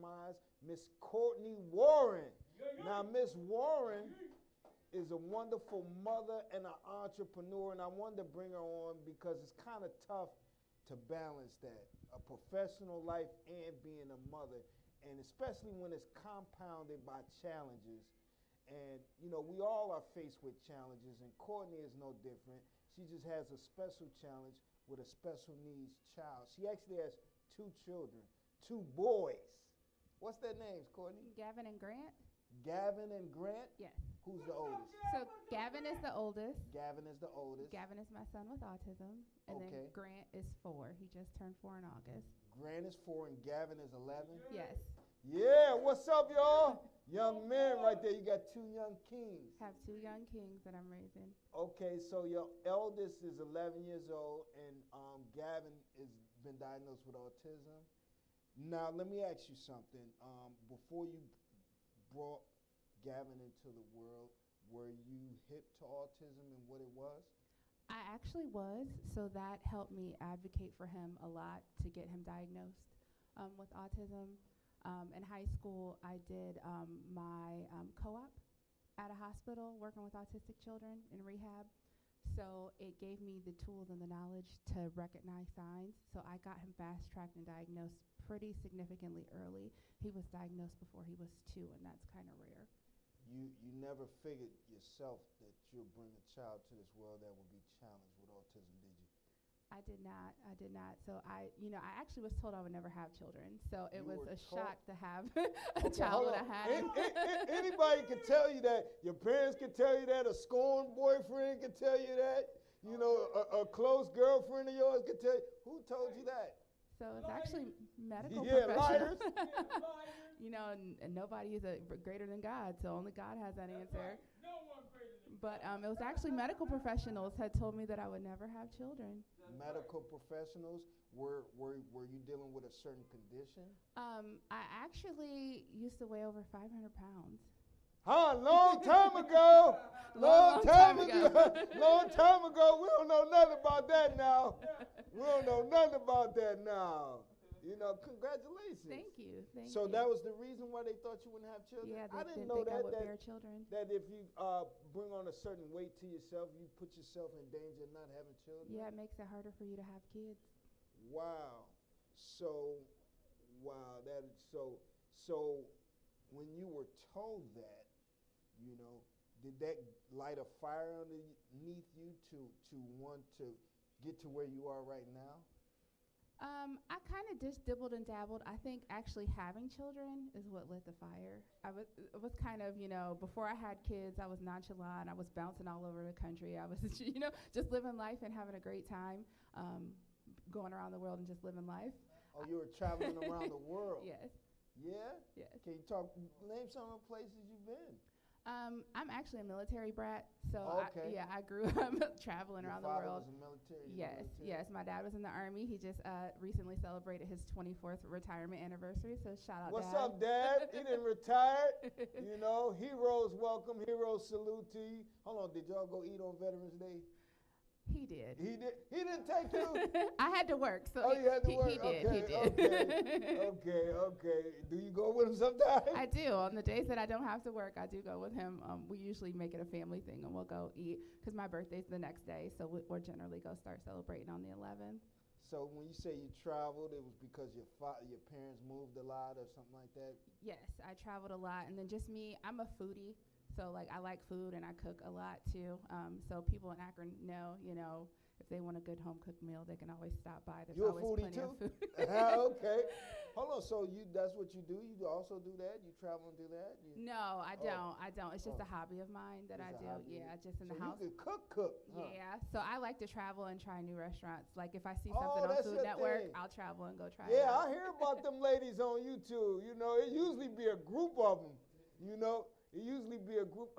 compromise, Miss Courtney Warren. Now, Miss Warren is a wonderful mother and an entrepreneur, and I wanted to bring her on because it's kind of tough to balance that, a professional life and being a mother, and especially when it's compounded by challenges. And, you know, we all are faced with challenges, and Courtney is no different. She just has a special challenge with a special needs child. She actually has 2 children, 2 boys. What's their names, Courtney? Gavin and Grant. Gavin and Grant? Yes. Who's the oldest? So Gavin is the oldest. Gavin is the oldest. Gavin is my son with autism. And then Grant is 4. He just turned 4 in August. Grant is 4 and Gavin is 11? Yes. Yeah, what's up, y'all? Young men right there. You got 2 young kings. Have 2 young kings that I'm raising. Okay, so your eldest is 11 years old, and Gavin has been diagnosed with autism. Now, let me ask you something. Before you brought Gavin into the world, were you hip to autism and what it was? I actually was, so that helped me advocate for him a lot to get him diagnosed with autism. In high school, I did my co-op at a hospital working with autistic children in rehab. So it gave me the tools and the knowledge to recognize signs. So I got him fast-tracked and diagnosed pretty significantly early. He was diagnosed before he was 2, and that's kind of rare. You never figured yourself that you'll bring a child to this world that will be challenged with autism, did you? I did not. So I actually was told I would never have children. So it was a shock to have a child that I had. Anybody can tell you that. Your parents can tell you that. A scorned boyfriend can tell you that. You know, a close girlfriend of yours can tell you. Who told you that? So it's actually medical professionals. Liars. You know, and nobody is greater than God, so only God has that answer. No one greater than But it was actually medical professionals had told me that I would never have children. Medical professionals, were you dealing with a certain condition? I actually used to weigh over 500 pounds. Long time ago. Long time ago. Long time ago. We don't know nothing about that now. We don't know nothing about that now. You know, congratulations. Thank you. So that was the reason why they thought you wouldn't have children? Yeah, I they didn't didn't know think I that, would bear children. that if you bring on a certain weight to yourself, you put yourself in danger of not having children? Yeah, it makes it harder for you to have kids. Wow. So when you were told that, you know, did that light a fire underneath you to want to get to where you are right now? I kind of just dibbled and dabbled. I think actually having children is what lit the fire. It was kind of, you know, before I had kids, I was nonchalant. I was bouncing all over the country. I was, you know, just living life and having a great time, going around the world and just living life. Oh, you were traveling around the world? Yes. Yeah? Yes. Can you name some of the places you've been? I'm actually a military brat, so okay. I grew up traveling around the world. Your father was a military? Yes. My dad was in the Army. He just recently celebrated his 24th retirement anniversary, so shout out, What's Dad. up, Dad? He didn't retire. You know, heroes welcome, heroes salute to you. Hold on, did y'all go eat on Veterans Day? He did. He didn't take you? I had to work, so you had to work? He did. Okay. Do you go with him sometimes? I do. On the days that I don't have to work, I do go with him. We usually make it a family thing, and we'll go eat, because my birthday's the next day, so we'll generally go start celebrating on the 11th. So when you say you traveled, it was because your parents moved a lot or something like that? Yes, I traveled a lot, and then just me, I'm a foodie. So, like, I like food, and I cook a lot, too. So people in Akron know, you know, if they want a good home-cooked meal, they can always stop by. There's always plenty of food. Okay. Hold on. So that's what you do? You also do that? You travel and do that? No, I don't. It's just a hobby of mine that I do. Yeah, just in the house. You can cook, huh? Yeah. So I like to travel and try new restaurants. Like, if I see something on Food Network, I'll travel and go try it out. Yeah, I hear about them ladies on YouTube. You know, it usually be a group of them, you know. It usually be a group.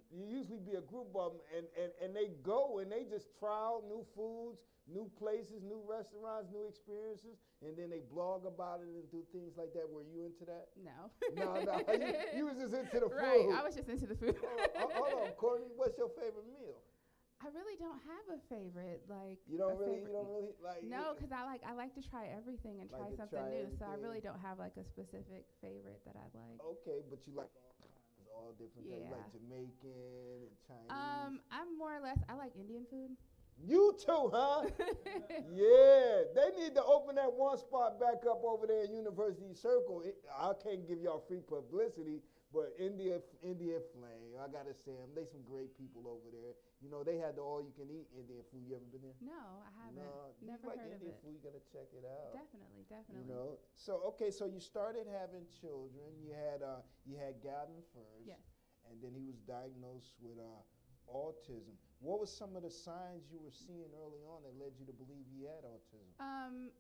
You usually be a group of them, and they go and they just try out new foods, new places, new restaurants, new experiences, and then they blog about it and do things like that. Were you into that? No. No. You was just into the food. Right. I was just into the food. Hold on, Courtney. What's your favorite meal? I really don't have a favorite. Like You don't a really, favorite. you don't really like. No, because I like to try everything and Like try to something try new. So I everything. really don't have like a specific favorite that I like. Okay, but you like all kinds, all different things. You Yeah. like Jamaican and Chinese. I'm more or less. I like Indian food. You too, huh? Yeah, they need to open that one spot back up over there in University Circle. I can't give y'all free publicity, but India Flame, I gotta say them. They some great people over there. You know, they had the all-you-can-eat Indian food. You ever been there? No, I haven't. No, Never you like heard of Indian it. food, you gotta check it out. Definitely, definitely. You know, so okay, so you started having children. You had Gavin first, Yes. and then he was diagnosed with autism. What were some of the signs you were seeing early on that led you to believe he had autism?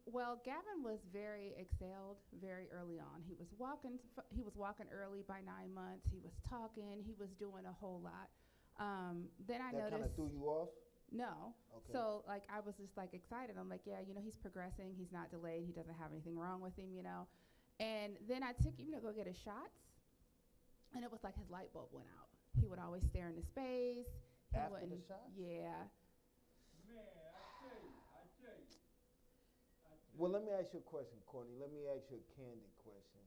Well, Gavin was very excelled very early on. He was walking. He was walking early by 9 months. He was talking. He was doing a whole lot. Then I That kind noticed. of threw you off? No. Okay. So like I was just like excited. I'm like, yeah, he's progressing. He's not delayed. He doesn't have anything wrong with him, And then I took him to go get his shots, and it was like his light bulb went out. He would always stare into space. He After the wouldn't. shots? Yeah. Man, I tell you. Well, let me ask you a question, Courtney. Let me ask you a candid question.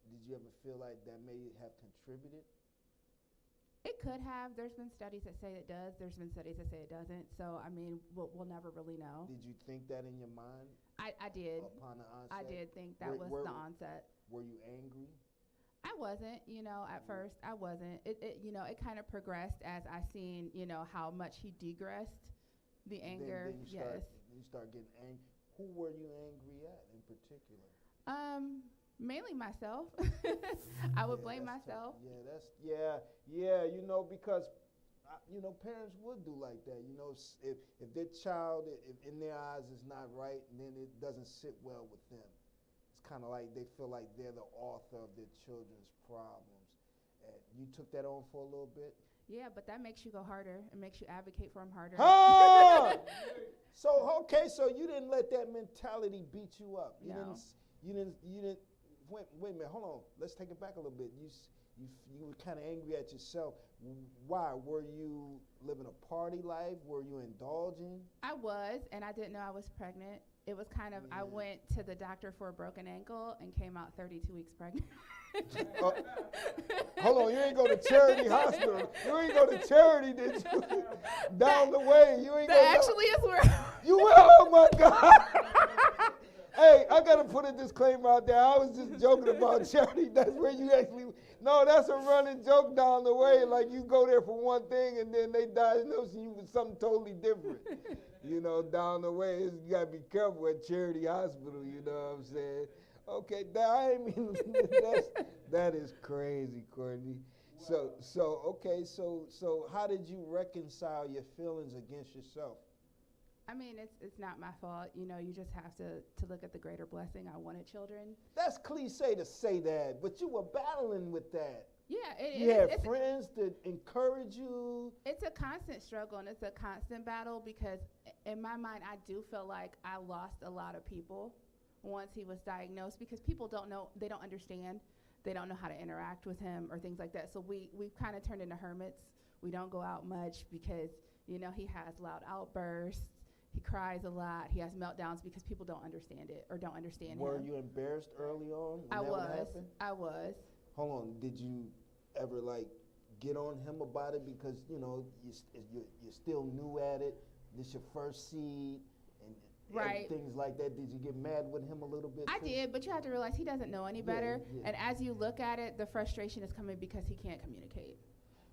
Did you ever feel like that may have contributed? It could have. There's been studies that say it does. There's been studies that say it doesn't. So, I mean, we'll never really know. Did you think that in your mind I did. upon the onset? I did think that was the onset. Were you angry? I wasn't, at first. I wasn't. It kind of progressed as I seen, how much he degressed. The anger, Then yes. You start getting angry. Who were you angry at in particular? Mainly myself. I would blame that's myself. tough. Because parents would do like that. If their child, if in their eyes is not right, then it doesn't sit well with them. It's kind of like they feel like they're the author of their children's problems. And you took that on for a little bit? Yeah, but that makes you go harder. It makes you advocate for him harder. Ah! So you didn't let that mentality beat you up. You No. didn't. Wait a minute. Hold on. Let's take it back a little bit. You were kind of angry at yourself. Why? Were you living a party life? Were you indulging? I was, and I didn't know I was pregnant. It was kind of, I went to the doctor for a broken ankle and came out 32 weeks pregnant. Hold on, you ain't go to Charity Hospital. You ain't go to Charity, did you? Down the way, you ain't go. That actually is where You will. Oh my God. Hey, I gotta put a disclaimer out there. I was just joking about Charity. That's where you actually. No, that's a running joke down the way. Like you go there for one thing and then they diagnose you with something totally different. Down the way, you gotta be careful at Charity Hospital. You know what I'm saying? Okay, that is crazy, Courtney. Wow. So how did you reconcile your feelings against yourself? I mean, it's not my fault. You just have to look at the greater blessing. I wanted children. That's cliche to say that, but you were battling with that. Yeah, you had friends that encourage you. It's a constant struggle and it's a constant battle because in my mind, I do feel like I lost a lot of people once he was diagnosed because people don't know, they don't understand, they don't know how to interact with him or things like that. So we've kind of turned into hermits. We don't go out much because, he has loud outbursts. He cries a lot. He has meltdowns because people don't understand it or don't understand him. Were you embarrassed early on when I that was. would happen? I was. Hold on. Did you ever get on him about it because you're still new at it? This your first seed and right. things like that. Did you get mad with him a little bit? I did, but you have to realize he doesn't know any better. Yeah. And as you look at it, the frustration is coming because he can't communicate.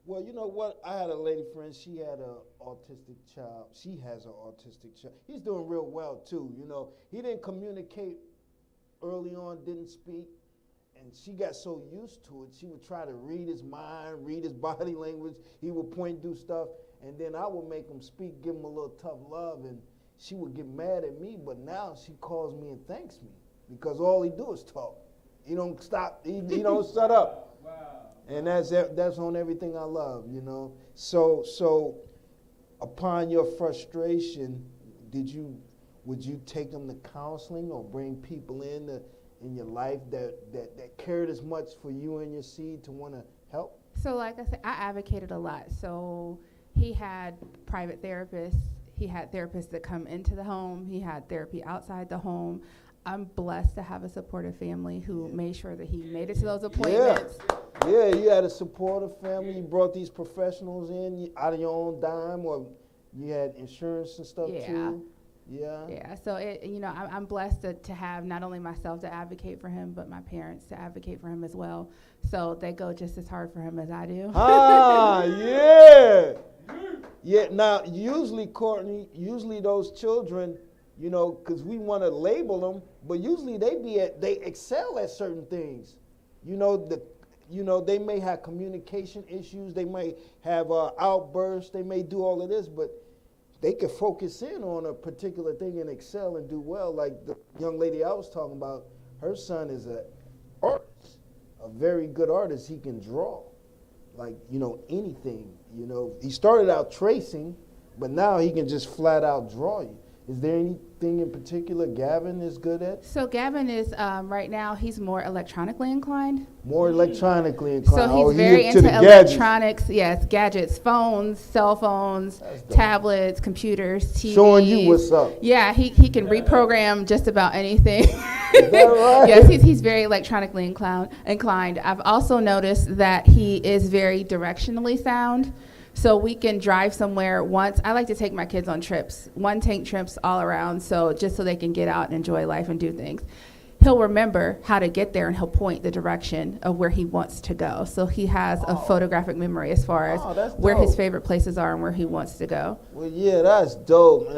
Well, you know what? I had a lady friend. She had an autistic child. She has an autistic child. He's doing real well, too. He didn't communicate early on, didn't speak. And she got so used to it, she would try to read his mind, read his body language. He would point, do stuff. And then I would make him speak, give him a little tough love. And she would get mad at me. But now she calls me and thanks me because all he do is talk. He don't stop. He don't shut up. Wow. And that's on everything I love, So upon your frustration, would you take them to counseling or bring people in your life that cared as much for you and your seed to want to help? So like I said, I advocated a lot. So he had private therapists. He had therapists that come into the home. He had therapy outside the home. I'm blessed to have a supportive family who made sure that he made it to those appointments. Yeah, you had a supportive family. You brought these professionals in out of your own dime, or you had insurance and stuff too. Yeah. So I'm blessed to have not only myself to advocate for him, but my parents to advocate for him as well. So they go just as hard for him as I do. Yeah. Now, usually, Courtney, those children, because we want to label them, but usually they excel at certain things. They may have communication issues. They may have outbursts. They may do all of this, but they can focus in on a particular thing and excel and do well. Like the young lady I was talking about, her son is an artist, a very good artist. He can draw, like, anything. He started out tracing, but now he can just flat out draw you. Is there anything in particular Gavin is good at? So Gavin is, right now, he's more electronically inclined. More electronically inclined. So he's very into electronics. Yes, gadgets, phones, cell phones, tablets, computers, TVs. Showing you what's up. Yeah, he can reprogram just about anything. Is that right? Yes, he's very electronically inclined. I've also noticed that he is very directionally sound. So we can drive somewhere once. I like to take my kids on trips, one-tank trips all around, just so they can get out and enjoy life and do things. He'll remember how to get there, and he'll point the direction of where he wants to go. So he has a photographic memory as far as where his favorite places are and where he wants to go. Well, yeah, that's dope.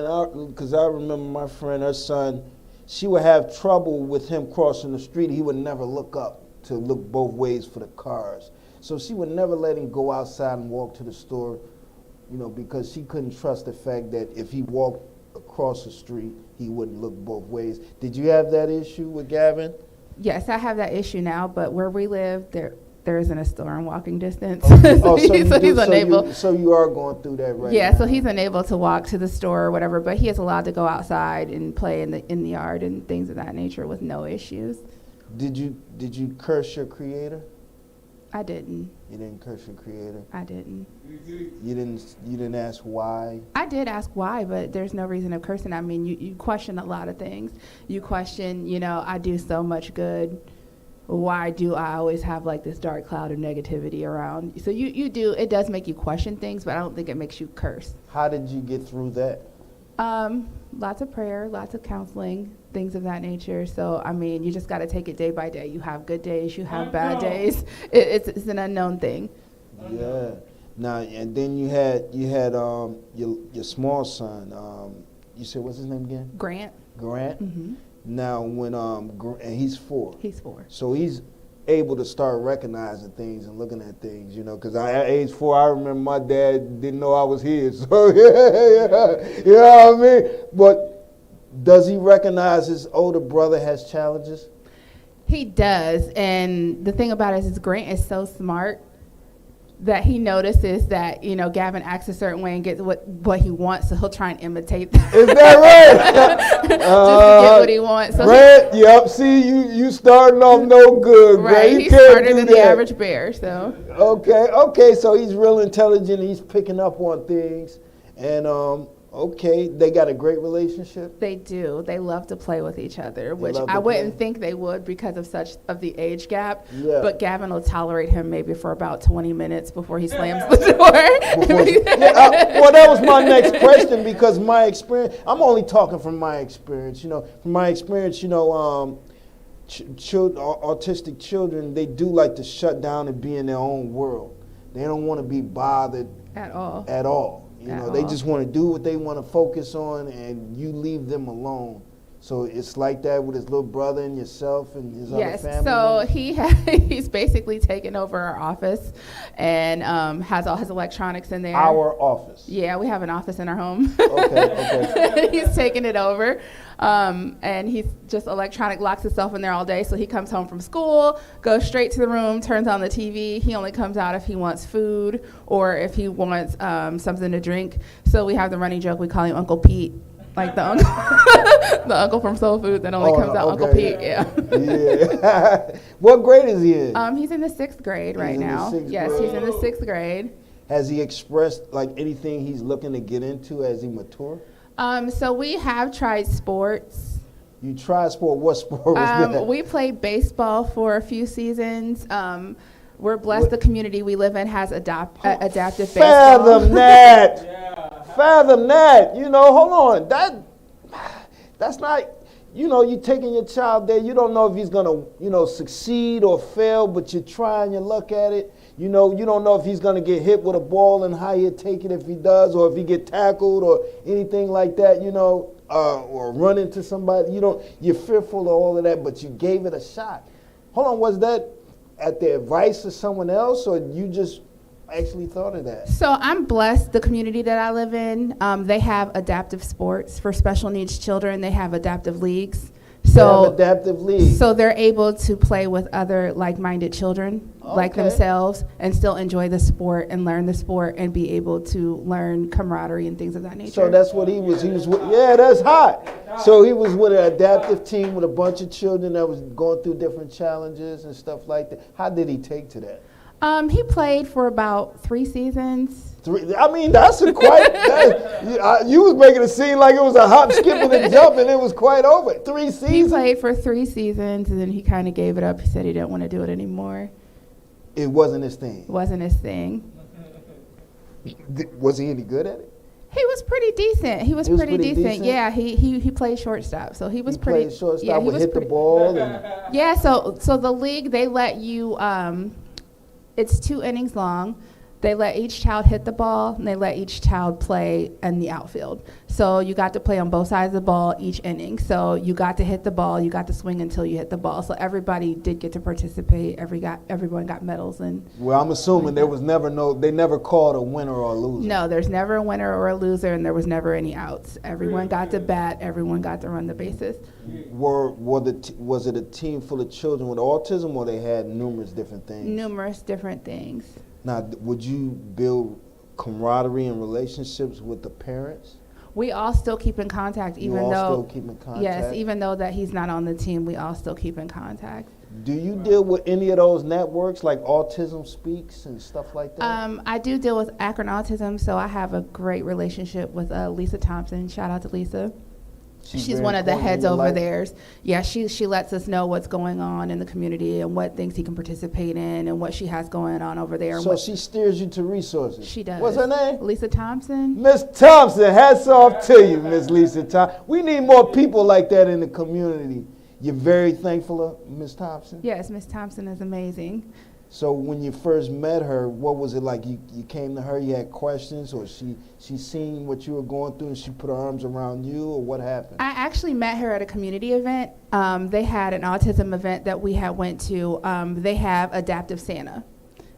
Because I remember my friend, her son, she would have trouble with him crossing the street. He would never look up to look both ways for the cars. So she would never let him go outside and walk to the store, because she couldn't trust the fact that if he walked across the street, he wouldn't look both ways. Did you have that issue with Gavin? Yes, I have that issue now, but where we live, there isn't a store in walking distance. He's unable. So you are going through that right now. Yeah, so he's unable to walk to the store or whatever, but he is allowed to go outside and play in the yard and things of that nature with no issues. Did you curse your creator? I didn't. You didn't curse your creator? I didn't. You didn't ask why? I did ask why, but there's no reason of cursing. I mean, you question a lot of things. You question, I do so much good. Why do I always have like this dark cloud of negativity around? So you do, it does make you question things, but I don't think it makes you curse. How did you get through that? Lots of prayer, lots of counseling, things of that nature. So, I mean, you just got to take it day by day. You have good days, you have bad days. It's an unknown thing. Yeah. Now, and then you had your small son. You said, what's his name again? Grant. Mm-hmm. Now, when and he's 4. He's 4. So he's able to start recognizing things and looking at things, because at age 4, I remember my dad didn't know I was his. So yeah, you know what I mean? But does he recognize his older brother has challenges? He does, and the thing about it is Grant is so smart that he notices that, Gavin acts a certain way and gets what he wants, so he'll try and imitate that. Is that right? Just to get what he wants. So Grant, yep, see, you starting off no good, right, Grant. He's smarter than the average bear, so. Okay, so he's real intelligent, he's picking up on things, and they got a great relationship? They do. They love to play with each other, which I wouldn't think they would because of the age gap. Yeah. But Gavin will tolerate him maybe for about 20 minutes before he slams the door. Well, that was my next question, because my experience, I'm only talking from my experience. From my experience, autistic children, they do like to shut down and be in their own world. They don't want to be bothered at all. They just want to do what they want to focus on, and you leave them alone. So it's like that with his little brother and yourself and his other family. Yes, so he's basically taken over our office and has all his electronics in there. Our office? Yeah, we have an office in our home. Okay. He's taken it over. And he's just locks himself in there all day. So he comes home from school, goes straight to the room, turns on the TV. He only comes out if he wants food or if he wants something to drink. So we have the running joke, we call him Uncle Pete. Like the uncle, the uncle from Soul Food that only comes out, Uncle Pete. Yeah. What grade is he in? He's in the 6th grade right now. Yes, he's in the 6th grade. Has he expressed like anything he's looking to get into as he mature? So we have tried sports. You tried sport. What sport was that? We played baseball for a few seasons. We're blessed. The community we live in has adaptive baseball. Fathom that. Fathom that. You know, hold on. That's not. You know, you taking your child there. You don't know if he's gonna, succeed or fail, but you're trying your luck at it. You know, you don't know if he's gonna get hit with a ball and how he'll take it if he does, or if he get tackled or anything like that. Or run into somebody. You're fearful of all of that, but you gave it a shot. Hold on, was that at the advice of someone else, or you just actually thought of that? So I'm blessed. The community that I live in, they have adaptive sports for special needs children. They have adaptive leagues. So they're able to play with other like-minded children like themselves and still enjoy the sport and learn the sport and be able to learn camaraderie and things of that nature. So that's what he was with. Yeah, that's hot. So he was with an adaptive team with a bunch of children that was going through different challenges and stuff like that. How did he take to that? He played for about 3 seasons. I mean, that's a quite. You was making it seem like it was a hop, skipping, and jumping. It was quite over. 3 seasons. He played for 3 seasons, and then he kind of gave it up. He said he didn't want to do it anymore. It wasn't his thing. Wasn't his thing. Was he any good at it? He was pretty decent. He was pretty decent. Yeah, he played shortstop, so he was pretty. Played shortstop. Yeah, would hit the ball. Yeah. So the league, they let you. It's 2 innings long. They let each child hit the ball, and they let each child play in the outfield. So you got to play on both sides of the ball each inning. So you got to hit the ball, you got to swing until you hit the ball. So everybody did get to participate. Everyone got medals. Well, I'm assuming they never called a winner or a loser. No, there's never a winner or a loser, and there was never any outs. Everyone got to bat. Everyone got to run the bases. Was it a team full of children with autism, or they had numerous different things? Numerous different things. Now, would you build camaraderie and relationships with the parents? We all still keep in contact, still keep in contact? Yes, even though that he's not on the team, we all still keep in contact. Do you deal with any of those networks like Autism Speaks and stuff like that? I do deal with Akron Autism, so I have a great relationship with Lisa Thompson. Shout out to Lisa. She's one of the heads over there. Yeah, she lets us know what's going on in the community and what things he can participate in and what she has going on over there. So she steers you to resources. She does. What's her name? Lisa Thompson. Miss Thompson, hats off to you, Miss Lisa Thompson. We need more people like that in the community. You're very thankful of Miss Thompson? Yes, Miss Thompson is amazing. So when you first met her, what was it like? You came to her, you had questions, or she seen what you were going through and she put her arms around you, or what happened? I actually met her at a community event. They had an autism event that we had went to. They have Adaptive Santa.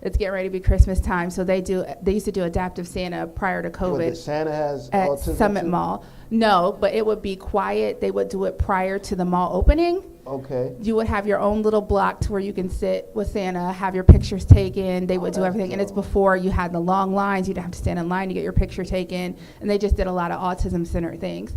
It's getting ready to be Christmas time, so they used to do Adaptive Santa prior to COVID. What, Santa has at autism Summit too? Mall. No, but it would be quiet. They would do it prior to the mall opening. Okay. You would have your own little block to where you can sit with Santa, have your pictures taken. They would do everything. And it's before you had the long lines. You'd have to stand in line to get your picture taken. And they just did a lot of autism-centered things.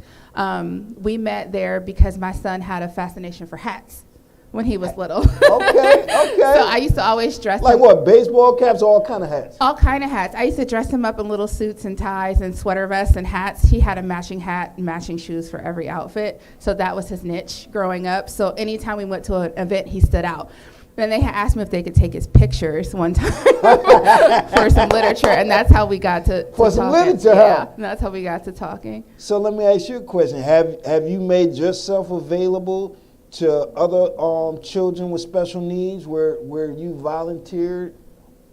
We met there because my son had a fascination for hats when he was little. Okay. So I used to always dress him. Like what, baseball caps, all kind of hats? All kind of hats. I used to dress him up in little suits and ties and sweater vests and hats. He had a matching hat and matching shoes for every outfit. So that was his niche growing up. So anytime we went to an event, he stood out. Then they had asked me if they could take his pictures one time for some literature, and that's how we got to for some talking. literature, yeah, huh? And that's how we got to talking. So let me ask you a question. Have you made yourself available to other children with special needs where you volunteered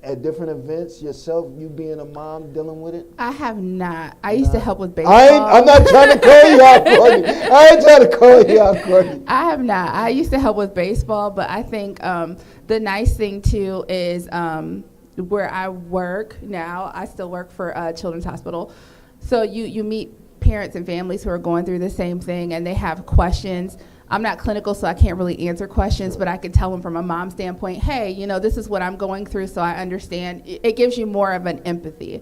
at different events yourself, you being a mom dealing with it? I have not. I used to help with baseball. I'm not trying to call you out, Courtney. I ain't trying to call you out, Courtney. I have not. I used to help with baseball, but I think the nice thing, too, is where I work now, I still work for Children's Hospital. So you meet parents and families who are going through the same thing, and they have questions. I'm not clinical, so I can't really answer questions, but I can tell them from a mom standpoint, hey, this is what I'm going through, so I understand. It gives you more of an empathy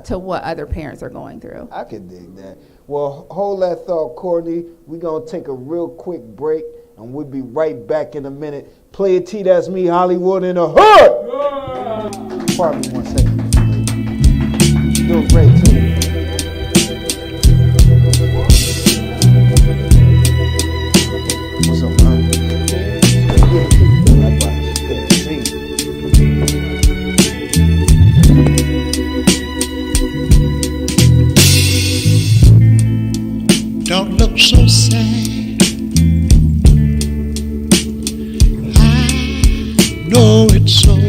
to what other parents are going through. I can dig that. Well, hold that thought, Courtney. We're going to take a real quick break, and we'll be right back in a minute. Playa T, that's me, Hollywood in the hood. Pardon me 1 second. doing great too. What's up, man? Likewise. Good to see you. Don't look so sad. I know it's over.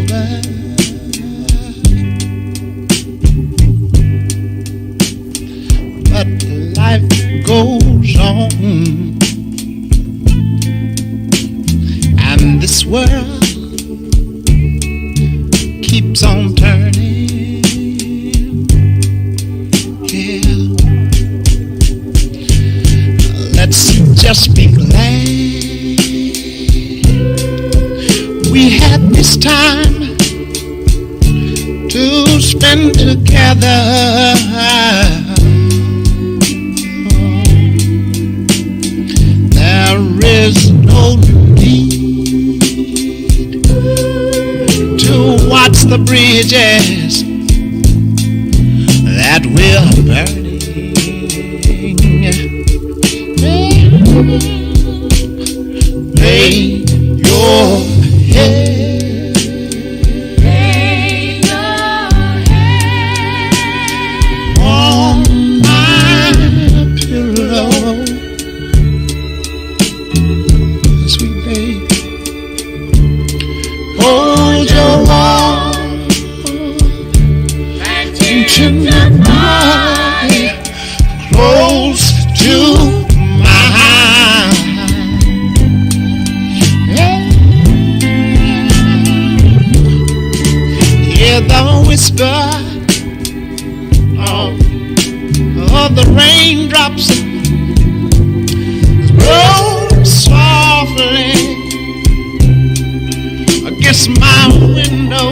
But life goes on. And this world keeps on turning. Yeah. Let's just be glad we had this time to spend together. There is no need to watch the bridges that we're burning. Lay your head, on my pillow, sweet babe. Hold your arm into my body, close to the whisper of the raindrops roll softly against my window.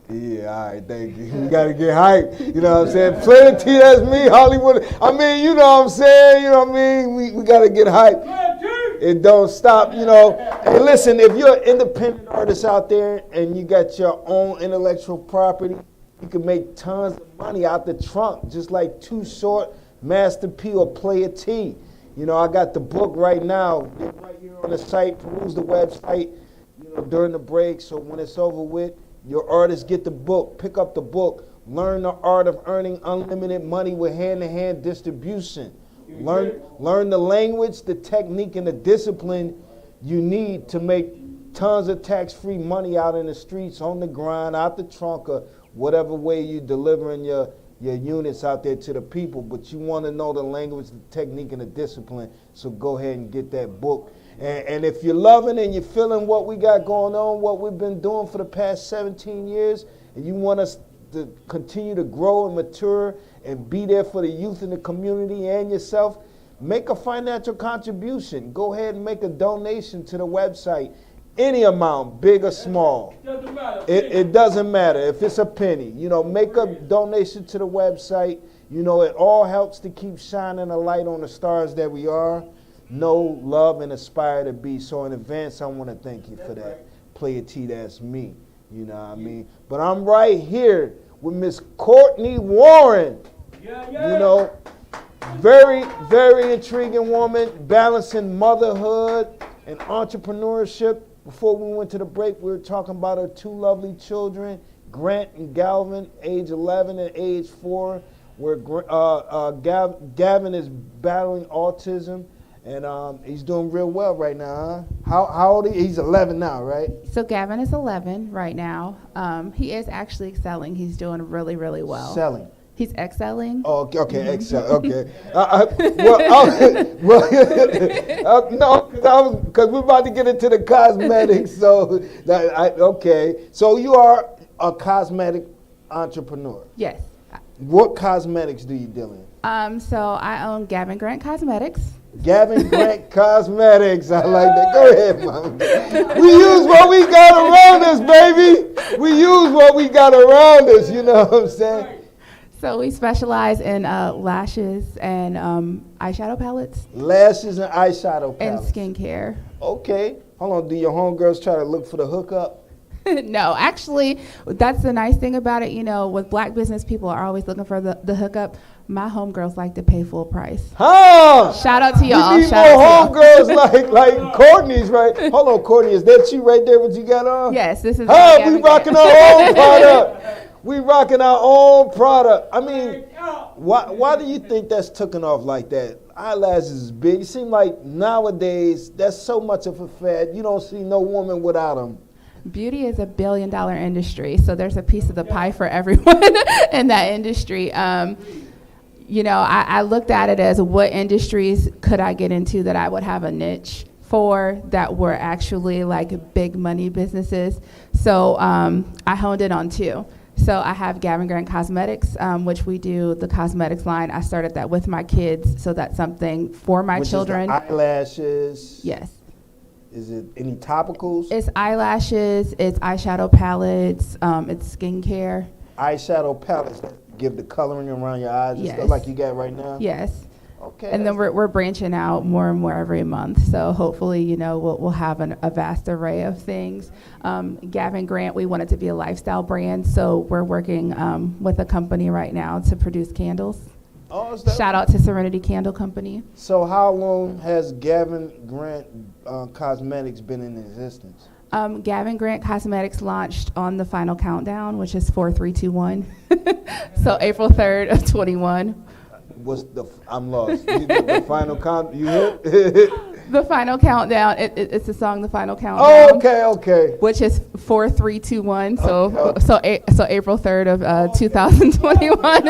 Yeah, all right, thank you. We gotta get hype. You know what I'm saying? Play the T, that's me, Hollywood. I mean, you know what I'm saying? You know what I mean? We gotta get hype. It don't stop, you know. Hey, listen, if you're an independent artist out there and you got your own intellectual property, you can make tons of money out the trunk, just like Too Short, Master P, or Playa T. You know, I got the book right now. Get right here on the site, peruse the website, you know, during the break. So when it's over with, your artists get the book, pick up the book, learn the art of earning unlimited money with hand-to-hand distribution. Learn the language, the technique, and the discipline you need to make tons of tax-free money out in the streets, on the grind, out the trunk, or whatever way you're delivering your units out there to the people. But you want to know the language, the technique, and the discipline, so go ahead and get that book. And if you're loving and you're feeling what we got going on, what we've been doing for the past 17 years, and you want us to continue to grow and mature and be there for the youth in the community and yourself, make a financial contribution. Go ahead and make a donation to the website. Any amount, big or small. It doesn't matter if it's a penny. You know, make a donation to the website. You know, it all helps to keep shining a light on the stars that we are, know, love, and aspire to be. So in advance, I want to thank you for that. Playa T, that's me. You know what I mean? But I'm right here with Miss Courtney Warren. You know, very, very intriguing woman, balancing motherhood and entrepreneurship. Before we went to the break, we were talking about her two lovely children, Grant and Galvin, age 11 and age 4, where Gavin is battling autism, and he's doing real well right now, huh? How old is he? He's 11 now, right? So Gavin is 11 right now. He is actually excelling. He's doing really, really well. Selling. He's excelling. Oh, okay, excel. Okay. No, because we're about to get into the cosmetics. So okay. So you are a cosmetic entrepreneur. Yes. What cosmetics do you deal in? So I own Gavin Grant Cosmetics. Gavin Grant Cosmetics. I like that. Go ahead, Mom. We use what we got around us, baby. We use what we got around us. You know what I'm saying? So we specialize in lashes and eyeshadow palettes. Lashes and eyeshadow palettes. And skincare. Okay. Hold on. Do your homegirls try to look for the hookup? No, actually, that's the nice thing about it. With black business, people are always looking for the hookup. My homegirls like to pay full price. Huh? Shout out to y'all. We need Shout out more to homegirls like Courtney's, right? Hold on, Courtney, is that you right there? What you got on? Yes, this is. We rocking our own product. We rocking our own product. I mean, why do you think that's taken off like that? Eyelashes is big. It seems like nowadays that's so much of a fad. You don't see no woman without them. Beauty is a $1 billion industry, so there's a piece of the pie for everyone in that industry. I looked at it as what industries could I get into that I would have a niche for that were actually like big money businesses. So I honed it on 2. So I have Gavin Grant Cosmetics, which we do the cosmetics line. I started that with my kids, so that's something for my children. Is the eyelashes? Yes. Is it any topicals? It's eyelashes, it's eyeshadow palettes, it's skincare. Eyeshadow palettes that give the coloring around your eyes and Yes. stuff like you got right now? Yes. Okay. And then we're branching out more and more every month. So hopefully, we'll have a vast array of things. Gavin Grant, we want it to be a lifestyle brand. So we're working with a company right now to produce candles. Oh, is that Shout out to Serenity Candle Company. So how long has Gavin Grant Cosmetics been in existence? Gavin Grant Cosmetics launched on the final countdown, which is 4, 3, 2, 1. So April 3rd of 21. I'm lost. The final count, you hit? The final countdown, it's the song The Final Countdown. Oh, okay. Which is 4, 3, 2, 1. So Okay. so April 3rd of 2021.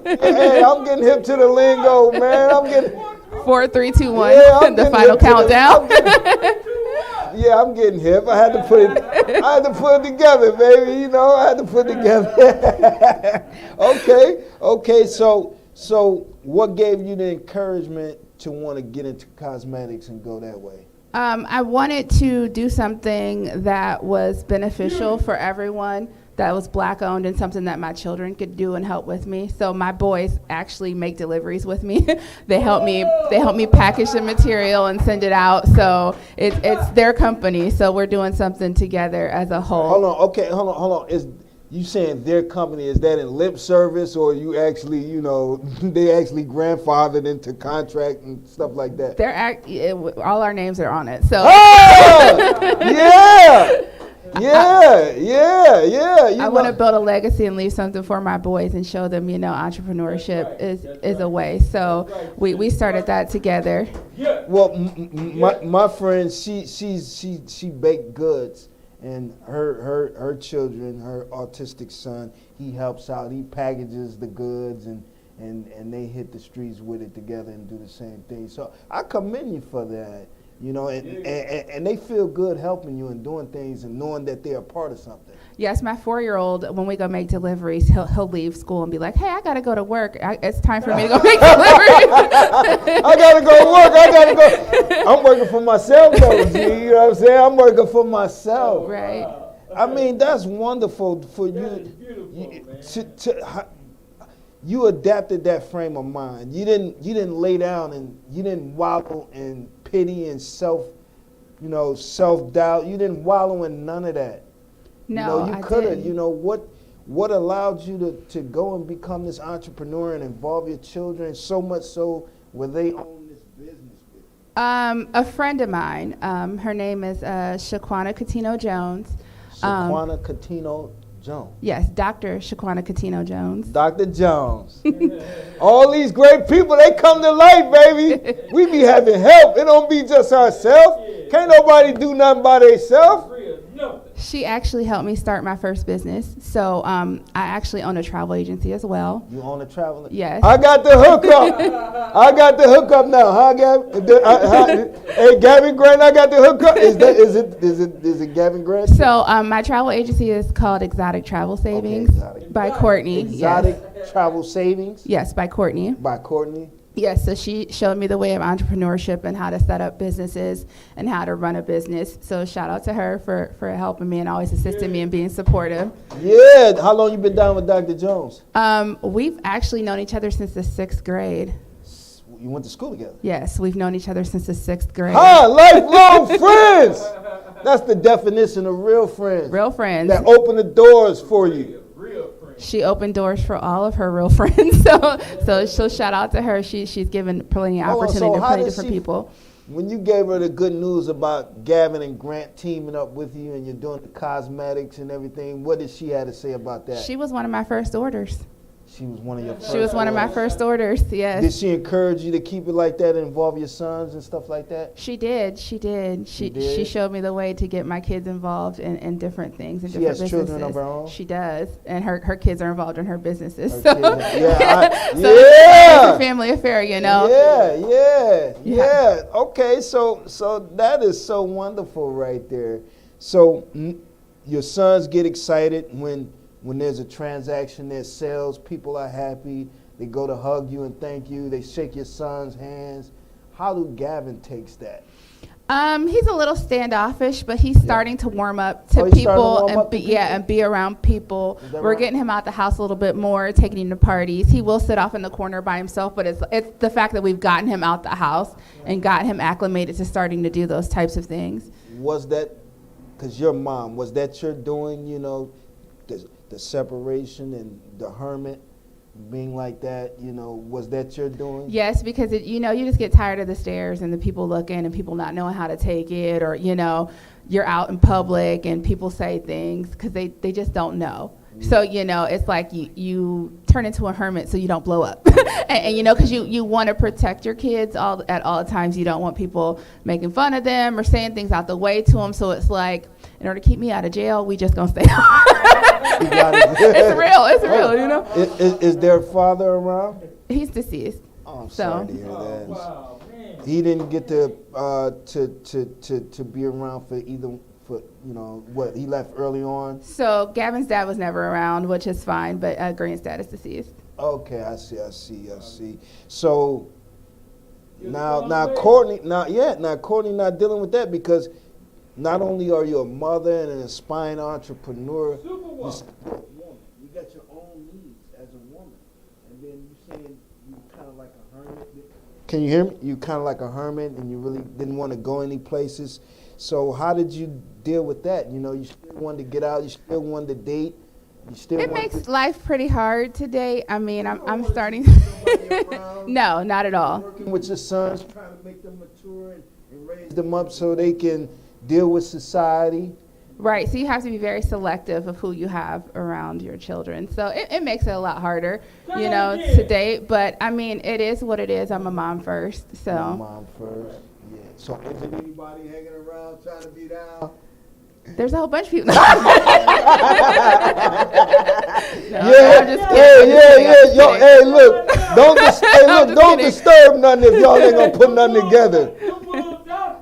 Hey, I'm getting hip to the lingo, man. I'm getting 4, 3, 2, 1. Yeah, I'm The getting final hip to countdown. I'm getting hip. I had to put it together, baby. I had to put it together. Okay. So what gave you the encouragement to want to get into cosmetics and go that way? I wanted to do something that was beneficial for everyone, that was black owned, and something that my children could do and help with me. So my boys actually make deliveries with me. They help me package the material and send it out. So it's their company. So we're doing something together as a whole. Hold on. Is you saying their company, is that in lip service, or you actually, they actually grandfathered into contract and stuff like that? All our names are on it. So Yeah. I want to build a legacy and leave something for my boys and show them, entrepreneurship is a way. So we started that together. Well, my friend, she baked goods, and her children, her autistic son, he helps out. He packages the goods, and they hit the streets with it together and do the same thing. So I commend you for that. And they feel good helping you and doing things and knowing that they're a part of something. Yes, my 4-year-old, when we go make deliveries, he'll leave school and be like, hey, I got to go to work. It's time for me to go make deliveries. I got to go to work. I'm working for myself, though, G. You know what I'm saying? I'm working for myself. Right. I mean, that's wonderful for you. You adapted that frame of mind. You didn't lay down and you didn't wallow in pity and self-doubt. You didn't wallow in none of that. No, you could have. What allowed you to go and become this entrepreneur and involve your children so much so where they own this business with you? A friend of mine, her name is Shaquana Catino Jones. Shaquana Catino Jones. Yes, Dr. Shaquana Catino Jones. Dr. Jones. All these great people, they come to life, baby. We be having help. It don't be just ourselves. Can't nobody do nothing by themselves. She actually helped me start my first business. So I actually own a travel agency as well. You own a travel agency? Yes. I got the hookup now, huh, Gavin? Hey, Gavin Grant, I got the hookup. Is it Gavin Grant? So my travel agency is called Exotic Travel Savings by Courtney. Exotic Travel Savings? Yes, by Courtney. By Courtney? Yes, so she showed me the way of entrepreneurship and how to set up businesses and how to run a business. So shout out to her for helping me and always assisting me and being supportive. Yeah, how long you been down with Dr. Jones? We've actually known each other since the 6th grade. You went to school together? Yes, we've known each other since the 6th grade. Lifelong friends! That's the definition of real friends. Real friends. That open the doors for you. Real friends. She opened doors for all of her real friends. So shout out to her. She's given plenty of opportunity to plenty different people. When you gave her the good news about Gavin and Grant teaming up with you and you're doing the cosmetics and everything, what did she have to say about that? She was one of my first orders. She was one of your first She was one of my first orders, yes. Did she encourage you to keep it like that and involve your sons and stuff like that? She did. She showed me the way to get my kids involved in different things and different businesses. She has children of her own? She does. And her kids are involved in her businesses. Her So kids, it's a family affair, you know. Yeah. Okay, so that is so wonderful right there. So your sons get excited when there's a transaction, there's sales, people are happy, they go to hug you and thank you, they shake your son's hands. How do Gavin takes that? He's a little standoffish, but he's starting to warm up to people and be around people. We're getting him out the house a little bit more, taking him to parties. He will sit off in the corner by himself, but it's the fact that we've gotten him out the house and got him acclimated to starting to do those types of things. Was that, because your mom, was that your doing, you know, the separation and the hermit being like that, you know, was that your doing? Yes, because you just get tired of the stares and the people looking and people not knowing how to take it, or you're out in public and people say things because they just don't know. So it's like you turn into a hermit so you don't blow up, and because you want to protect your kids at all times. You don't want people making fun of them or saying things out the way to them. So it's like, in order to keep me out of jail, we just gonna stay. It's real, you know. Is their father around? He's deceased. Oh, I'm sorry to hear that. Wow, man. He didn't get to be around for either. What he left early on. So Gavin's dad was never around, which is fine, but Grant's dad is deceased. Okay, I see. So now Courtney not dealing with that, because not only are you a mother and an aspiring entrepreneur, you got your own needs as a woman, and then you saying you kind of like a hermit. Can you hear me? You kind of like a hermit, and you really didn't want to go any places. So how did you deal with that? You still wanted to get out. You still wanted to date. It makes life pretty hard to date. I mean, I'm starting. No, not at all. Working with your sons, trying to make them mature and raise them up so they can deal with society. Right. So you have to be very selective of who you have around your children. So it makes it a lot harder, to date. But I mean, it is what it is. I'm a mom first. So. Mom first. Yeah. So isn't anybody hanging around trying to be down? There's a whole bunch of people. Yeah. Yo, hey, look, don't disturb nothing if y'all ain't gonna put nothing together.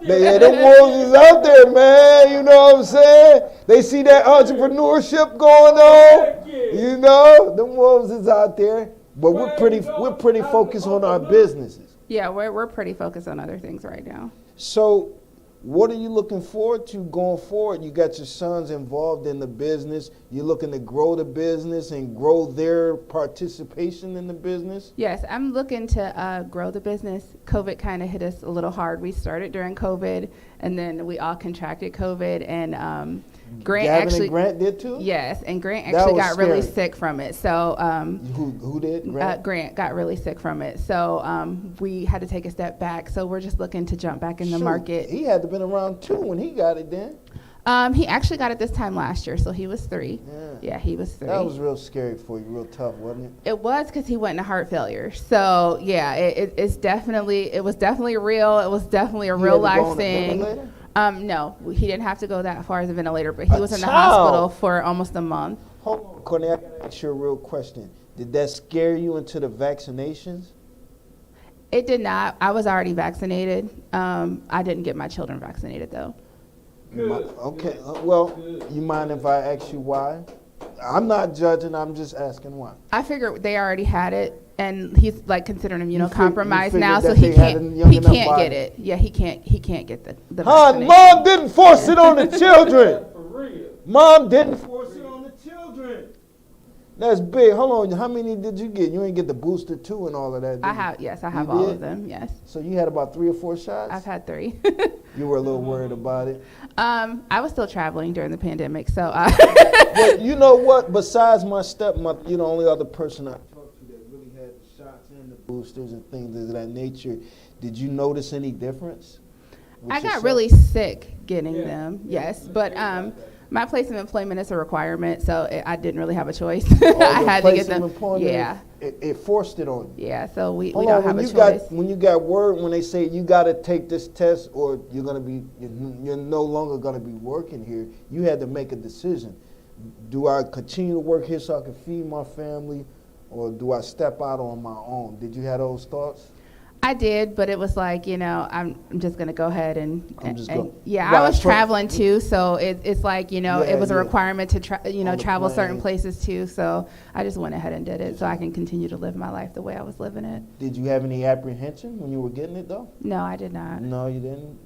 Them wolves is out there, man. You know what I'm saying? They see that entrepreneurship going on. Them wolves is out there. But we're pretty focused on our businesses. Yeah, we're pretty focused on other things right now. So, what are you looking forward to going forward? You got your sons involved in the business. You're looking to grow the business and grow their participation in the business? Yes, I'm looking to grow the business. COVID kind of hit us a little hard. We started during COVID, and then we all contracted COVID, and Grant Grant did too? Yes, and Grant actually got really sick from it. So who did? Grant got really sick from it. So we had to take a step back. So we're just looking to jump back in the market. He had to been around 2 when he got it then. He actually got it this time last year, so he was 3. Yeah, he was 3. That was real scary for you, real tough, wasn't it? It was, because he went into heart failure. So yeah, it was definitely real. It was definitely a real life thing. No, he didn't have to go that far as a ventilator, but he was in the hospital for almost a month. Hold on, Courtney, I gotta ask you a real question. Did that scare you into the vaccinations? It did not. I was already vaccinated. I didn't get my children vaccinated, though. Okay, well, you mind if I ask you why? I'm not judging, I'm just asking why. I figured they already had it, and he's like considered immunocompromised now, so he can't get it. Yeah, he can't get the vaccination. Mom didn't force it on the children. Mom didn't force it on the children. That's big. Hold on, how many did you get? You ain't get the booster 2 and all of that, did you? I have all of them, yes. So you had about 3 or 4 shots? I've had 3. You were a little worried about it. I was still traveling during the pandemic, so. But you know what? Besides my stepmother, you're the only other person I talked to that really had the shots and the boosters and things of that nature. Did you notice any difference? I got really sick getting them, yes. But my place of employment is a requirement, so I didn't really have a choice. I had to get them. Yeah. It forced it on you. Yeah, so we don't have a choice. When you got word, when they say you got to take this test or you're no longer going to be working here, you had to make a decision. Do I continue to work here so I can feed my family, or do I step out on my own? Did you have those thoughts? I did, but it was like, I'm just going to go ahead and right, I was traveling too, so it's like, it was a requirement to travel certain places too, so I just went ahead and did it so I can continue to live my life the way I was living it. Did you have any apprehension when you were getting it though? No, I did not. No, you didn't?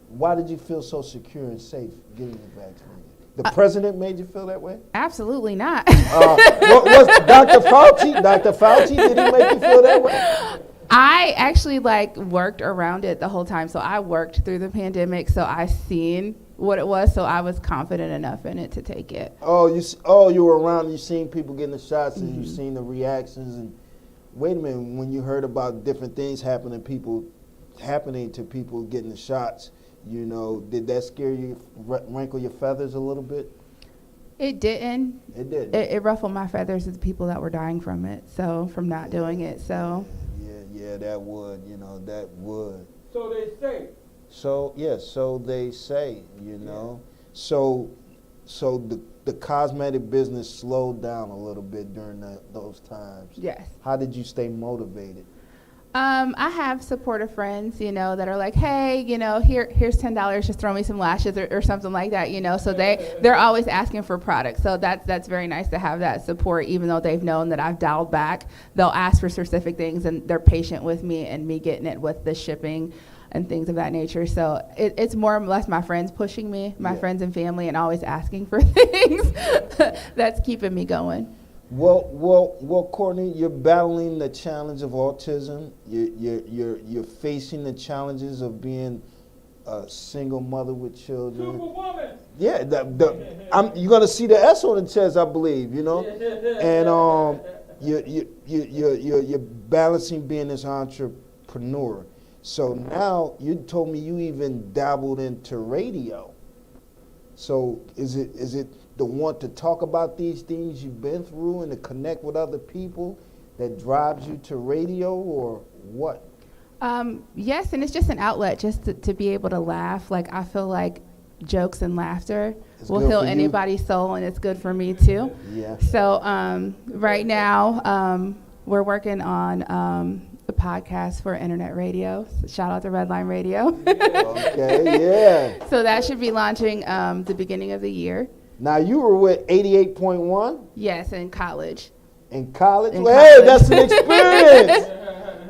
Why did you feel so secure and safe getting the vaccine? The president made you feel that way? Absolutely not. What was Dr. Fauci? Dr. Fauci, did he make you feel that way? I actually worked around it the whole time. So I worked through the pandemic, so I seen what it was, so I was confident enough in it to take it. You were around, you seen people getting the shots and you seen the reactions. And wait a minute, when you heard about different things happening to people getting the shots, did that scare you, wrinkle your feathers a little bit? It didn't. It did. It ruffled my feathers as the people that were dying from it, so from not doing it, so. Yeah, that would, that would. So they say. So they say, So the cosmetic business slowed down a little bit during those times. Yes. How did you stay motivated? I have supportive friends, that are like, hey, here's $10, just throw me some lashes or something like that, So they're always asking for products. So that's very nice to have that support, even though they've known that I've dialed back. They'll ask for specific things, and they're patient with me and me getting it with the shipping and things of that nature. So it's more or less my friends pushing me, my friends and family, and always asking for things. That's keeping me going. Well, Courtney, you're battling the challenge of autism. You're facing the challenges of being a single mother with children. Superwoman. Yeah, you're gonna see the S on the chest, I believe. And you're balancing being this entrepreneur. So now you told me you even dabbled into radio. So is it the want to talk about these things you've been through and to connect with other people that drives you to radio, or what? Yes, and it's just an outlet just to be able to laugh. Like, I feel like jokes and laughter will heal anybody's soul, and it's good for me too. Yeah. So right now we're working on the podcast for internet radio. So shout out to Redline Radio. Okay, yeah. So that should be launching the beginning of the year. Now, you were with 88.1? Yes, in college. In college? In well, college. Hey, that's an experience.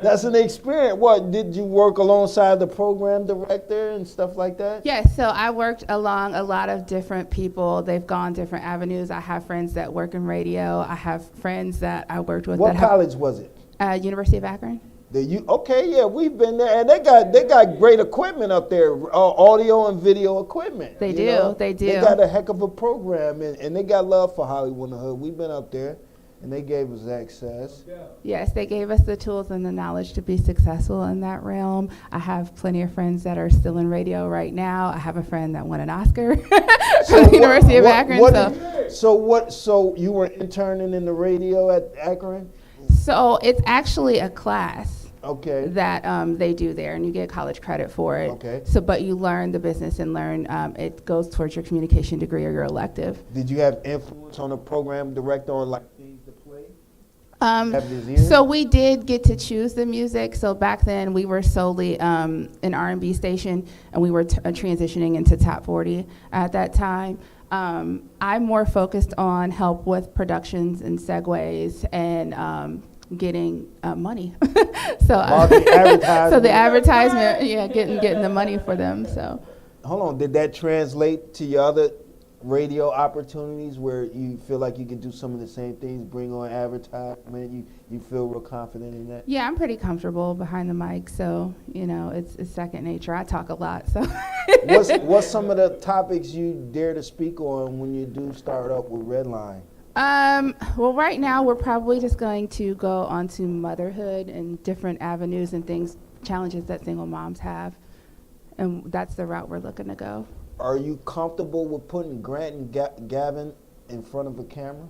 That's an experience. What, did you work alongside the program director and stuff like that? Yes, so I worked along a lot of different people. They've gone different avenues. I have friends that work in radio. I have friends that I worked with. What college was it? University of Akron. Okay, yeah, we've been there, and they got great equipment up there, audio and video equipment. They do. They got a heck of a program, and they got love for Hollywood in the Hood. We've been up there, and they gave us access. Yes, they gave us the tools and the knowledge to be successful in that realm. I have plenty of friends that are still in radio right now. I have a friend that won an Oscar from the University of Akron. So you were interning in the radio at Akron? So it's actually a class. Okay. That they do there, and you get college credit for it. Okay. So, but you learn the business and learn it goes towards your communication degree or your elective. Did you have influence on the program director on like things to play? So we did get to choose the music. So back then we were solely an R&B station, and we were transitioning into top 40 at that time. I'm more focused on help with productions and segues and getting money. So the advertisement, getting the money for them. So hold on, did that translate to your other radio opportunities where you feel like you can do some of the same things, bring on advertisement? You feel real confident in that? Yeah, I'm pretty comfortable behind the mic, so it's second nature. I talk a lot, so What's some of the topics you dare to speak on when you do start up with Redline? Well, right now we're probably just going to go onto motherhood and different avenues and things, challenges that single moms have, and that's the route we're looking to go. Are you comfortable with putting Grant and Gavin in front of a camera?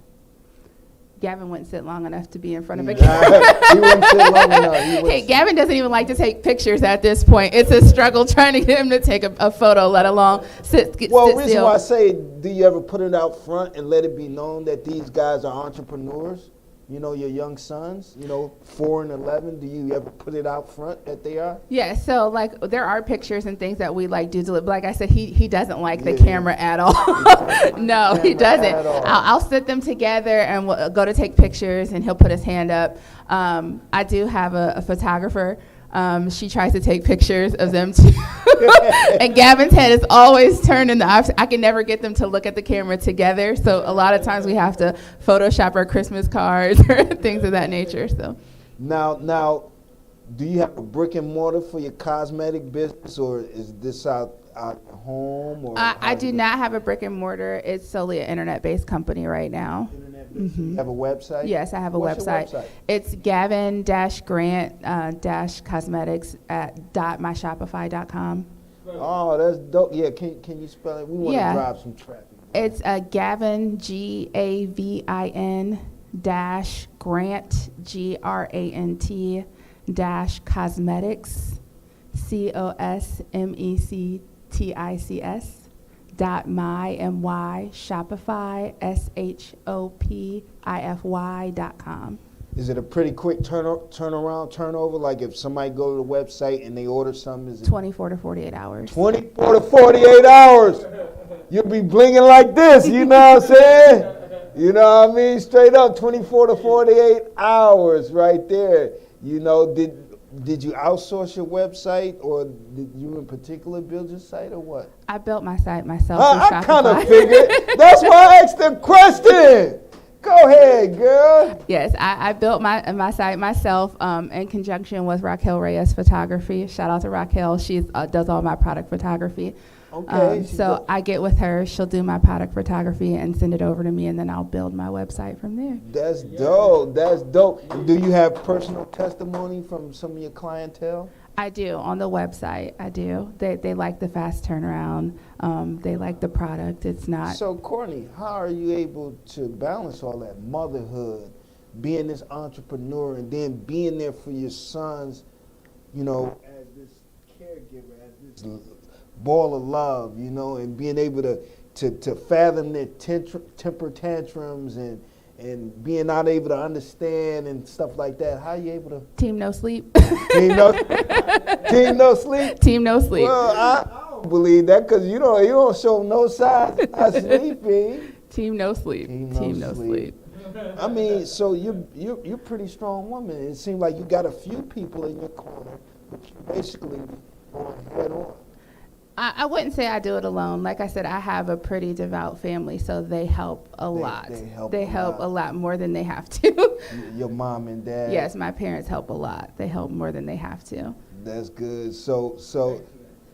Gavin wouldn't sit long enough to be in front of a camera. He wouldn't sit long enough. Hey, Gavin doesn't even like to take pictures at this point. It's a struggle trying to get him to take a photo, let alone sit Well, the reason still. why I say, do you ever put it out front and let it be known that these guys are entrepreneurs? You know, your young sons, 4 and 11, do you ever put it out front that they are? Yeah, so like there are pictures and things that we like do. But like I said, he doesn't like the camera at all. No, he doesn't. I'll sit them together and we'll go to take pictures, and he'll put his hand up. I do have a photographer. She tries to take pictures of them too. And Gavin's head is always turned in the opposite. I can never get them to look at the camera together. So a lot of times we have to Photoshop our Christmas cards or things of that nature. So Now, do you have a brick and mortar for your cosmetic business, or is this out at home? Or I do not have a brick and mortar. It's solely an internet-based company right now. You have a website? Yes, I have a What's website. your website? It's Gavin-Grant-Cosmetics at .myshopify.com. Oh, that's dope. Yeah, can you spell it? We want to drive some traffic. It's Gavin, Gavin dash Grant, Grant dash Cosmetics, COSMECTICS .my Shopify SHOPIFY.com. Is it a pretty quick turnover? Like if somebody go to the website and they order something, is it 24 to 48 hours. 24 to 48 hours? You'll be blinging like this, you know what I'm saying? You know what I mean? Straight up, 24 to 48 hours right there. Did you outsource your website, or did you in particular build your site, or what? I built my site myself. I kind of figured. That's why I asked the question. Go ahead, girl. Yes, I built my site myself in conjunction with Raquel Reyes Photography. Shout out to Raquel. She does all my product photography. Okay. So I get with her. She'll do my product photography and send it over to me, and then I'll build my website from there. That's dope. That's dope. Do you have personal testimony from some of your clientele? I do, on the website. I do. They like the fast turnaround. They like the product. It's not. So, Courtney, how are you able to balance all that motherhood, being this entrepreneur, and then being there for your sons, as this caregiver, as this ball of love, and being able to fathom their temper tantrums and being not able to understand and stuff like that? How are you able to? Team no sleep. Team no sleep? Team no sleep. Well, I don't believe that, because you don't show no signs of sleeping. Team no sleep. Team no sleep. I mean, so you're a pretty strong woman. It seems like you got a few people in your corner, but you basically going head on. I wouldn't say I do it alone. Like I said, I have a pretty devout family, so they help a lot. They help a lot more than they have to. Your mom and dad? Yes, my parents help a lot. They help more than they have to. That's good.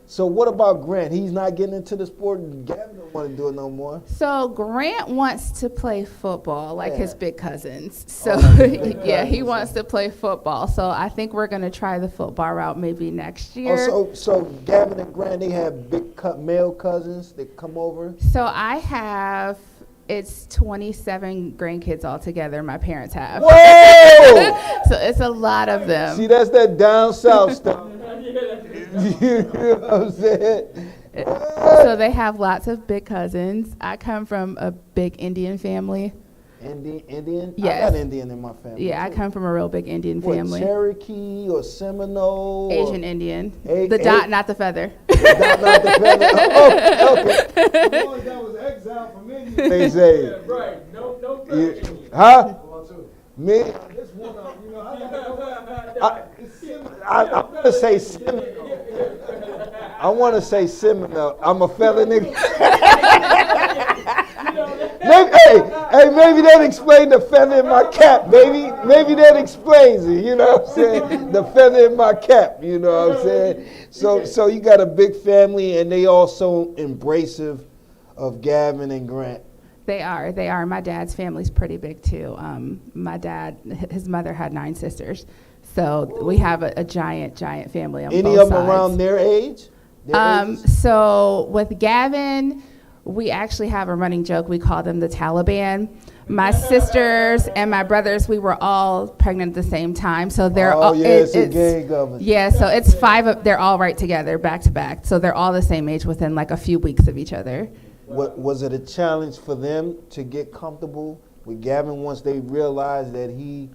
So what about Grant? He's not getting into the sport, and Gavin don't want to do it no more. So Grant wants to play football like his big cousins. So he wants to play football. So I think we're going to try the football route maybe next year. Oh, so Gavin and Grant, they have big male cousins that come over? So it's 27 grandkids altogether my parents have. Whoa! So it's a lot of them. See, that's that down south stuff. You know what I'm saying? So they have lots of big cousins. I come from a big Indian family. Indian? Yes. I got Indian in my family. Yeah, too. I come from a real big Indian family. Cherokee or Seminole? Asian Indian. The dot, not the feather. The dot, not the feather. Okay. The ones that was exiled from India. They say. Yeah, right. No feather. Huh? Me? This one, I'm going to say Seminole. I want to say Seminole. I'm a fella nigga. Maybe that explained the feather in my cap, baby. maybe that explains it, you know what I'm saying? The feather in my cap, you know what I'm saying? So you got a big family, and they also embracive of Gavin and Grant. They are. My dad's family's pretty big too. My dad, his mother had 9 sisters. So we have a giant family on both sides. Any of them around their age? So with Gavin, we actually have a running joke. We call them the Taliban. My sisters and my brothers, we were all pregnant at the same time. So they're all. It's a gang of us. Yeah, so it's 5 they're all right together, back to back. So they're all the same age within like a few weeks of each other. Was it a challenge for them to get comfortable with Gavin once they realized that he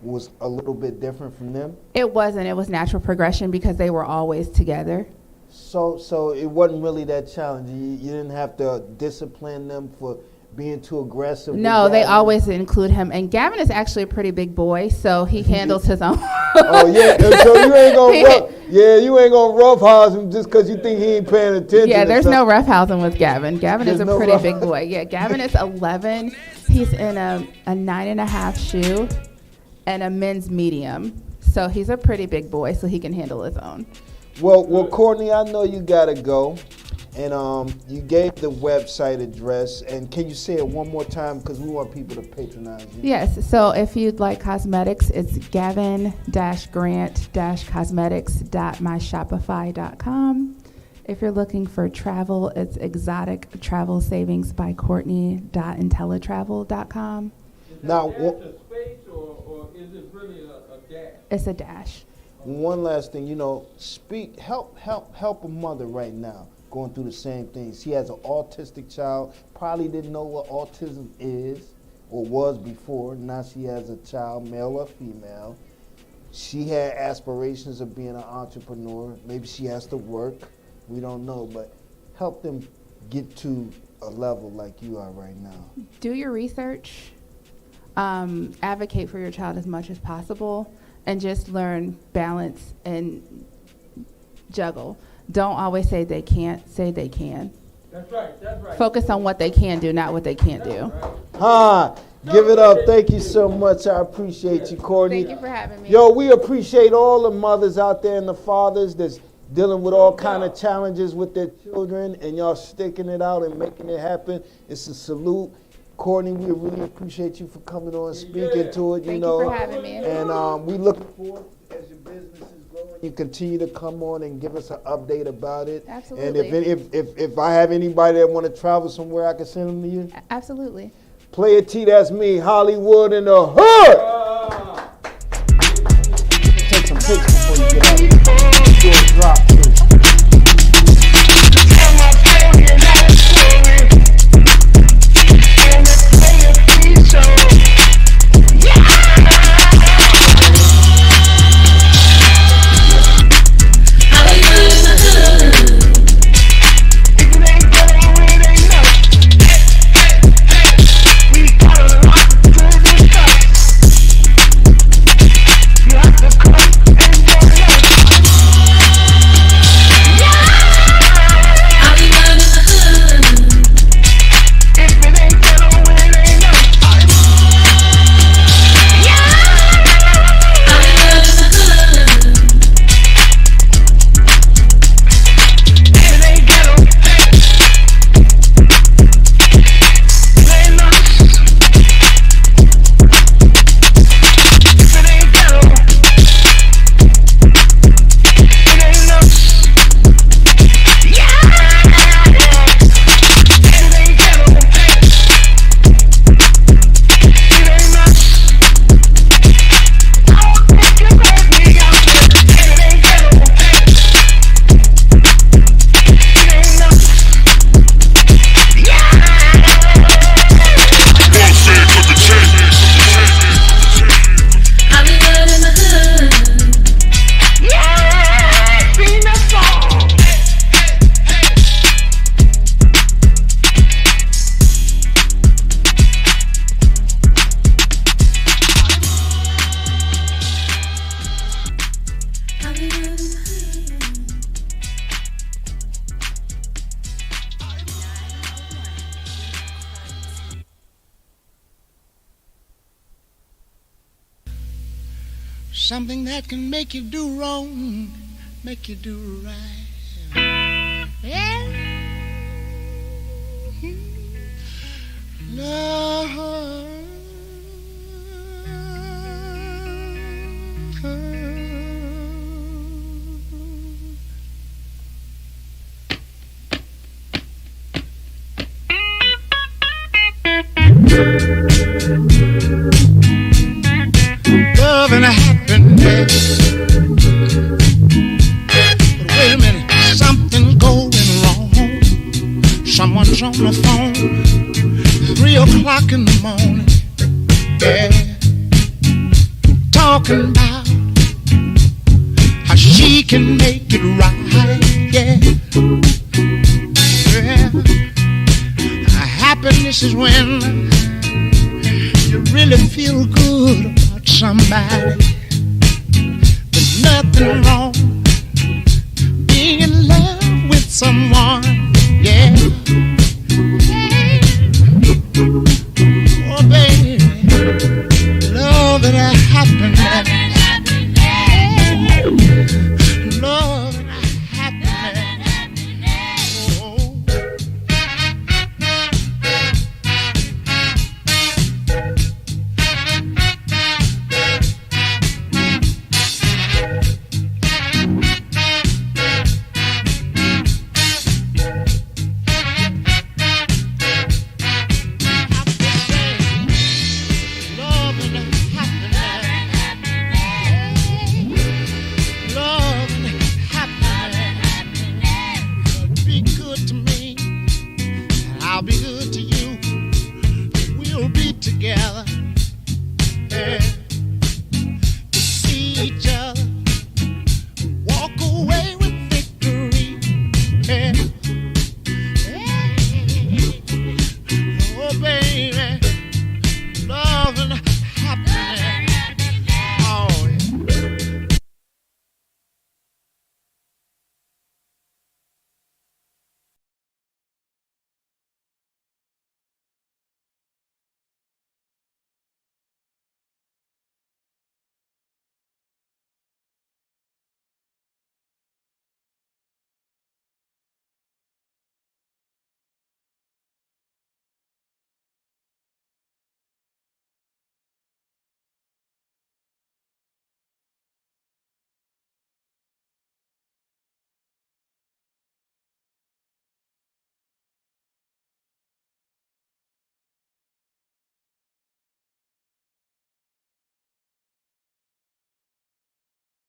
was a little bit different from them? It wasn't. It was natural progression because they were always together. So it wasn't really that challenging. You didn't have to discipline them for being too aggressive. No, they always include him. And Gavin is actually a pretty big boy, so he handles his own. Oh yeah, so you ain't gonna roughhouse him just because you think he ain't paying attention. Yeah, there's no roughhousing with Gavin. Gavin is a pretty big boy. Yeah, Gavin is 11. He's in a 9.5 shoe and a men's medium. So he's a pretty big boy, so he can handle his own. Well, Courtney, I know you gotta go, and you gave the website address, and can you say it one more time because we want people to patronize you? Yes. So if you'd like cosmetics, it's gavin-grant-cosmetics.myshopify.com. If you're looking for travel, it's exotic travel savings by Courtney.intellitravel.com. Now, a space or is it really a dash? It's a dash. One last thing, help a mother right now going through the same thing. She has an autistic child, probably didn't know what autism is or was before. Now she has a child, male or female. She had aspirations of being an entrepreneur. Maybe she has to work. We don't know, but help them get to a level like you are right now. Do your research. Advocate for your child as much as possible. And just learn balance and juggle. Don't always say they can't, say they can. That's right. Focus on what they can do, not what they can't do. Give it up. Thank you so much. I appreciate you, Courtney. Thank you for having me. Yo, we appreciate all the mothers out there and the fathers that's dealing with all kind of challenges with their children, and y'all sticking it out and making it happen. It's a salute. Courtney, we really appreciate you for coming on and speaking to it. Thank you for having me. And we look forward as your business is growing. You continue to come on and give us an update about it. Absolutely. And if I have anybody that want to travel somewhere, I can send them to you. Absolutely. Playa T, that's me, Hollywood in the hood. Take some pictures before you get out. Do a drop too. something that can make you do wrong, make you do right. Yeah. Love. Love and happiness. But wait a minute, something's going wrong. Someone's on the phone, 3 o'clock in the morning. Yeah, talking about how she can make it right. Yeah, yeah. Happiness is when you really feel good about somebody. There's nothing wrong being in love with someone.